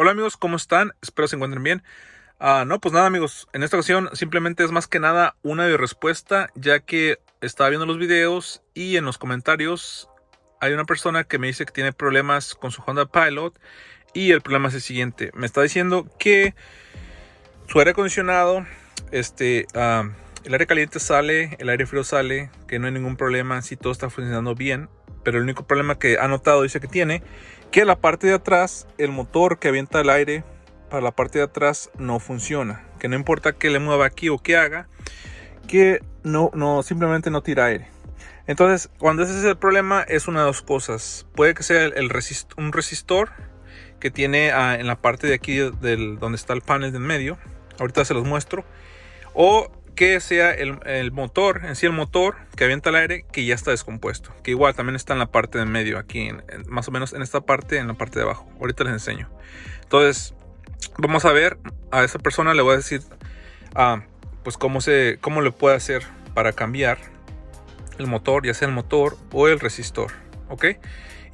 Hola amigos, ¿cómo están? Espero se encuentren bien. No, pues nada amigos, en esta ocasión simplemente es más que nada una de respuesta, ya que estaba viendo los videos y en los comentarios hay una persona que me dice que tiene problemas con su Honda Pilot. Y el problema es el siguiente: me está diciendo que su aire acondicionado, el aire caliente sale, el aire frío sale, que no hay ningún problema, si todo está funcionando bien. Pero el único problema que ha notado, dice que tiene, que la parte de atrás, el motor que avienta el aire para la parte de atrás no funciona, que no importa que le mueva aquí o que haga, que simplemente no tira aire. Entonces, cuando ese es el problema, es una de dos cosas: puede que sea un resistor que tiene en la parte de aquí donde está el panel de en medio. Ahorita se los muestro. O que sea el motor, en sí el motor que avienta el aire, que ya está descompuesto, que igual también está en la parte de en medio, aquí más o menos en esta parte, en la parte de abajo. Ahorita les enseño. Entonces vamos a ver, a esa persona le voy a decir pues cómo le puede hacer para cambiar el motor, ya sea el motor o el resistor, ok.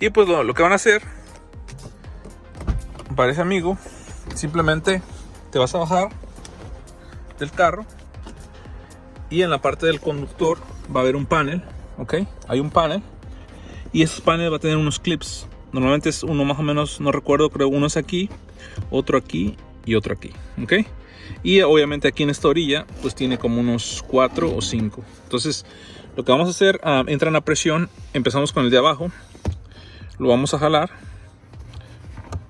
Y pues lo que van a hacer para ese amigo, simplemente te vas a bajar del carro y en la parte del conductor va a haber un panel, ok. Hay un panel y ese panel va a tener unos clips. Normalmente es uno más o menos, no recuerdo, creo uno es aquí, otro aquí y otro aquí, ok. Y obviamente aquí en esta orilla pues tiene como unos 4 o 5. Entonces lo que vamos a hacer, entran a presión. Empezamos con el de abajo, lo vamos a jalar.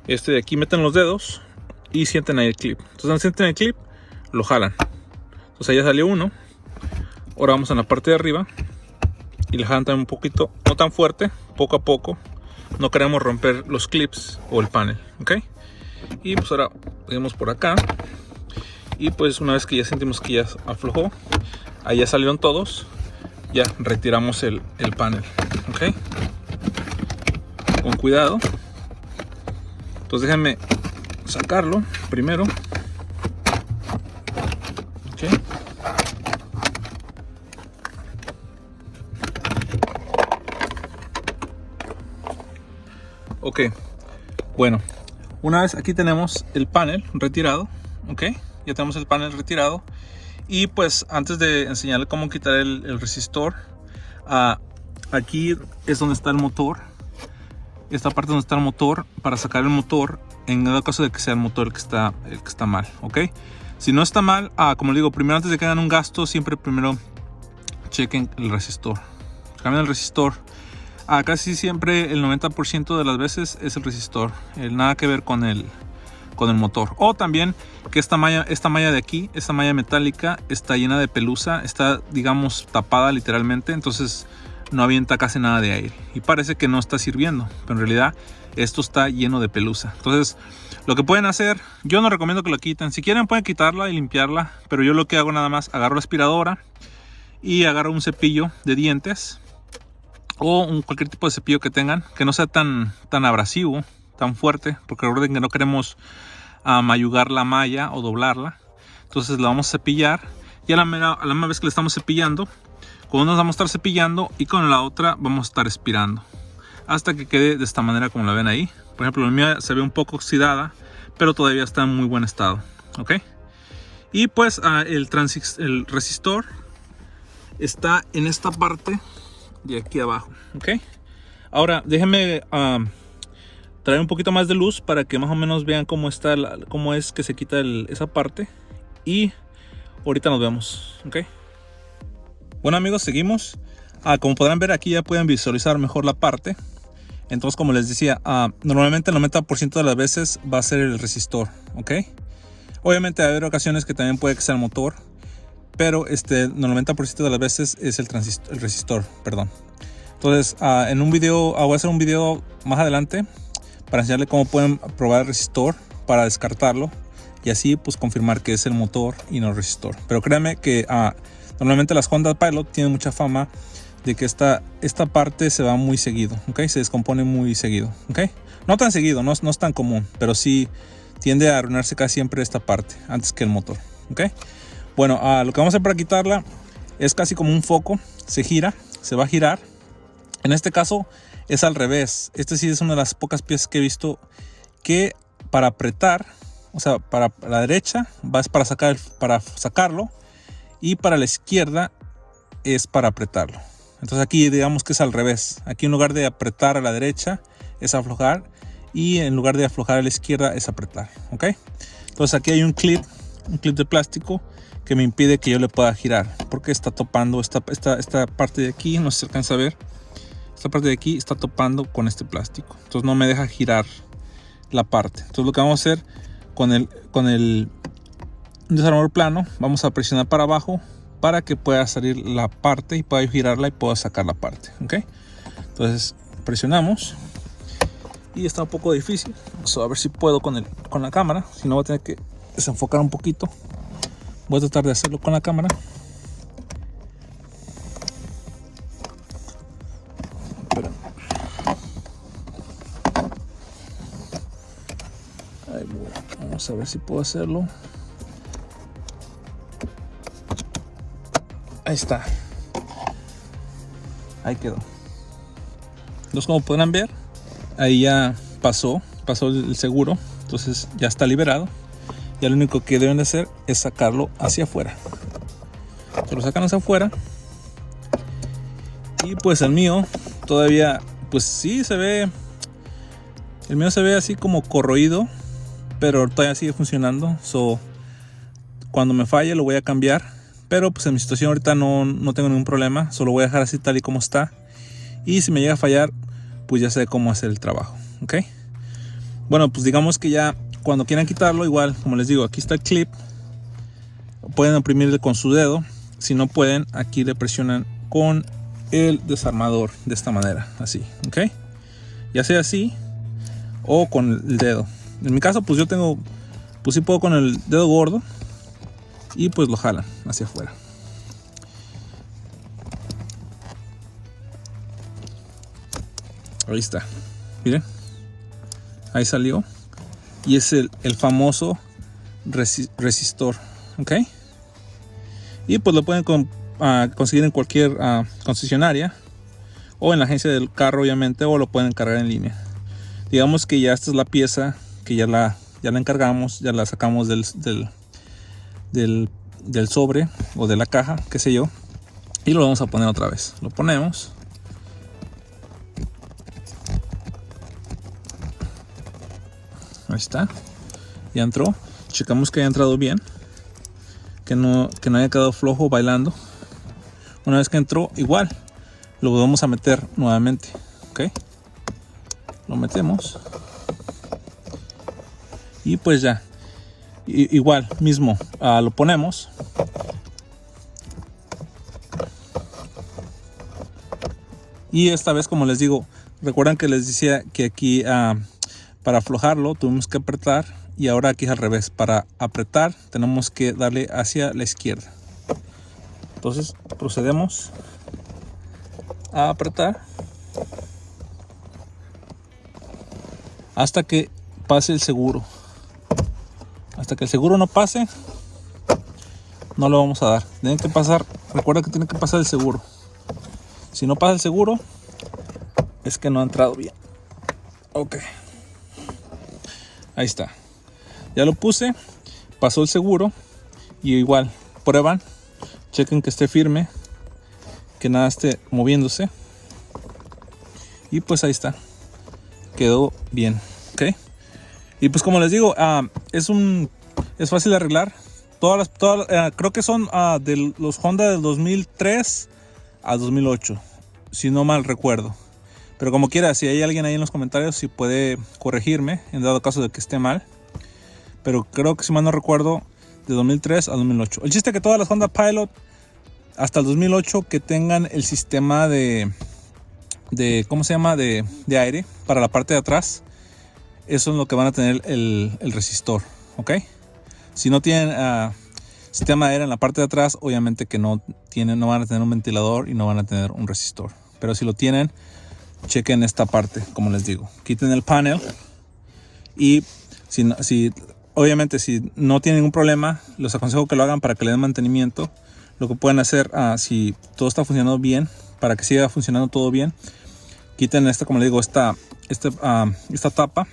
Este de aquí, meten los dedos y sienten ahí el clip. Entonces sienten el clip, lo jalan. Entonces ahí ya salió uno. Ahora vamos a la parte de arriba y le jalan también un poquito, no tan fuerte, poco a poco. No queremos romper los clips o el panel, ok. Y pues ahora vemos por acá. Y pues una vez que ya sentimos que ya aflojó, ahí ya salieron todos, ya retiramos el panel, ok. Con cuidado. Entonces déjenme sacarlo primero, ok. Ok, bueno, una vez aquí tenemos el panel retirado, ok, ya tenemos el panel retirado. Y pues antes de enseñarle cómo quitar el resistor, aquí es donde está el motor. Esta parte donde está el motor, para sacar el motor, en el caso de que sea el motor el que está mal, ok. Si no está mal, como les digo, primero antes de que hagan un gasto, siempre primero chequen el resistor. Cambien el resistor. Casi siempre el 90% de las veces es el resistor, nada que ver con el motor. O también que esta malla de aquí, esta malla metálica, está llena de pelusa, está, digamos, tapada literalmente, entonces no avienta casi nada de aire y parece que no está sirviendo, pero en realidad esto está lleno de pelusa. Entonces lo que pueden hacer, yo no recomiendo que lo quiten. Si quieren pueden quitarla y limpiarla, pero yo lo que hago nada más, agarro la aspiradora y agarro un cepillo de dientes o cualquier tipo de cepillo que tengan, que no sea tan abrasivo, tan fuerte, porque recuerden que no queremos mayugar la malla o doblarla. Entonces la vamos a cepillar y a la misma vez que le estamos cepillando, con una vamos a estar cepillando y con la otra vamos a estar aspirando hasta que quede de esta manera como la ven ahí. Por ejemplo, la mía se ve un poco oxidada, pero todavía está en muy buen estado, ok. Y pues el resistor está en esta parte de aquí abajo, ok. Ahora déjenme traer un poquito más de luz para que más o menos vean cómo es que se quita esa parte. Y ahorita nos vemos, ok. Bueno amigos, seguimos. Como podrán ver aquí ya pueden visualizar mejor la parte. Entonces, como les decía, normalmente el 90% de las veces va a ser el resistor, ok. Obviamente va a haber ocasiones que también puede que sea el motor, pero el 90% de las veces es el resistor, perdón. Entonces en un video, voy a hacer un video más adelante para enseñarle cómo pueden probar el resistor para descartarlo y así pues confirmar que es el motor y no el resistor. Pero créanme que normalmente las Honda Pilot tienen mucha fama de que esta parte se va muy seguido, ¿ok? Se descompone muy seguido, ¿ok? No tan seguido, no es tan común, pero sí tiende a arruinarse casi siempre esta parte antes que el motor, ¿ok? Bueno, lo que vamos a hacer para quitarla es casi como un foco, se va a girar. En este caso es al revés. Este sí es una de las pocas piezas que he visto que para apretar, o sea, para la derecha vas para sacarlo, y para la izquierda es para apretarlo. Entonces aquí digamos que es al revés. Aquí en lugar de apretar a la derecha es aflojar, y en lugar de aflojar a la izquierda es apretar, ¿ok? Entonces aquí hay un clip de plástico que me impide que yo le pueda girar, porque está topando esta parte de aquí. No sé si se alcanza a ver, esta parte de aquí está topando con este plástico, entonces no me deja girar la parte. Entonces lo que vamos a hacer con el desarmador plano, vamos a presionar para abajo para que pueda salir la parte y pueda girarla y pueda sacar la parte, ¿ok? Entonces presionamos, y está un poco difícil. Vamos a ver si puedo con la cámara, si no voy a tener que desenfocar un poquito. Voy a tratar de hacerlo con la cámara. Ahí voy. Vamos a ver si puedo hacerlo. Ahí está. Ahí quedó. Entonces, como podrán ver, ahí ya pasó el seguro. Entonces ya está liberado. Ya lo único que deben de hacer es sacarlo hacia afuera. Se lo sacan hacia afuera. Y pues el mío todavía, pues sí se ve. El mío se ve así como corroído, pero todavía sigue funcionando. Cuando me falle lo voy a cambiar. Pero pues en mi situación ahorita no tengo ningún problema. Solo voy a dejar así tal y como está. Y si me llega a fallar, pues ya sé cómo hacer el trabajo, ¿ok? Bueno, pues digamos que ya cuando quieran quitarlo, igual, como les digo, aquí está el clip. Pueden oprimirle con su dedo. Si no pueden, aquí le presionan con el desarmador de esta manera, así, ¿ok? Ya sea así o con el dedo. En mi caso, pues yo tengo, pues sí puedo con el dedo gordo, y pues lo jalan hacia afuera. Ahí está, miren, ahí salió. Y es el famoso resistor, ¿ok? Y pues lo pueden conseguir en cualquier concesionaria, o en la agencia del carro, obviamente, o lo pueden cargar en línea. Digamos que ya esta es la pieza que ya la encargamos, ya la sacamos del sobre o de la caja, qué sé yo, y lo vamos a poner otra vez. Lo ponemos. Ahí está, ya entró. Checamos que haya entrado bien, que no haya quedado flojo bailando. Una vez que entró, igual lo vamos a meter nuevamente, ok. Lo metemos, y pues ya, igual mismo, lo ponemos. Y esta vez, como les digo, recuerdan que les decía que aquí para aflojarlo tuvimos que apretar, y ahora aquí es al revés. Para apretar tenemos que darle hacia la izquierda. Entonces procedemos a apretar hasta que pase el seguro. Hasta que el seguro no pase, no lo vamos a dar. Tienen que pasar, recuerda que tiene que pasar el seguro. Si no pasa el seguro, es que no ha entrado bien. Ok. Ahí está. Ya lo puse, pasó el seguro, y igual prueban, chequen que esté firme, que nada esté moviéndose, y pues ahí está, quedó bien, ok. Y pues como les digo, es fácil de arreglar. Creo que son de los Honda del 2003 a 2008, si no mal recuerdo. Pero como quiera, si hay alguien ahí en los comentarios, si puede corregirme en dado caso de que esté mal. Pero creo que, si mal no recuerdo, de 2003 a 2008. El chiste es que todas las Honda Pilot hasta el 2008 que tengan el sistema de ¿cómo se llama? De aire para la parte de atrás. Eso es lo que van a tener el resistor, ¿ok? Si no tienen sistema de aire en la parte de atrás, obviamente que no van a tener un ventilador y no van a tener un resistor. Pero si lo tienen, chequen esta parte, como les digo. Quiten el panel, y obviamente si no tienen ningún problema, les aconsejo que lo hagan para que le den mantenimiento. Lo que pueden hacer, si todo está funcionando bien, para que siga funcionando todo bien, quiten como les digo, esta tapa,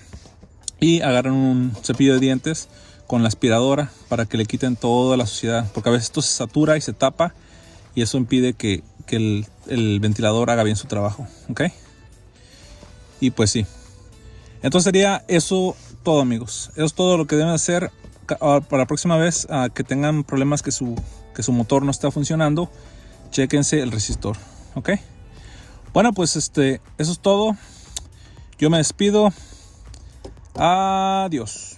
y agarren un cepillo de dientes con la aspiradora para que le quiten toda la suciedad, porque a veces esto se satura y se tapa y eso impide que el ventilador haga bien su trabajo, ¿ok? Y pues sí, entonces sería eso todo, amigos. Eso es todo lo que deben hacer para la próxima vez que tengan problemas que su motor no está funcionando. Chéquense el resistor, ¿ok? Bueno, pues eso es todo. Yo me despido. Adiós.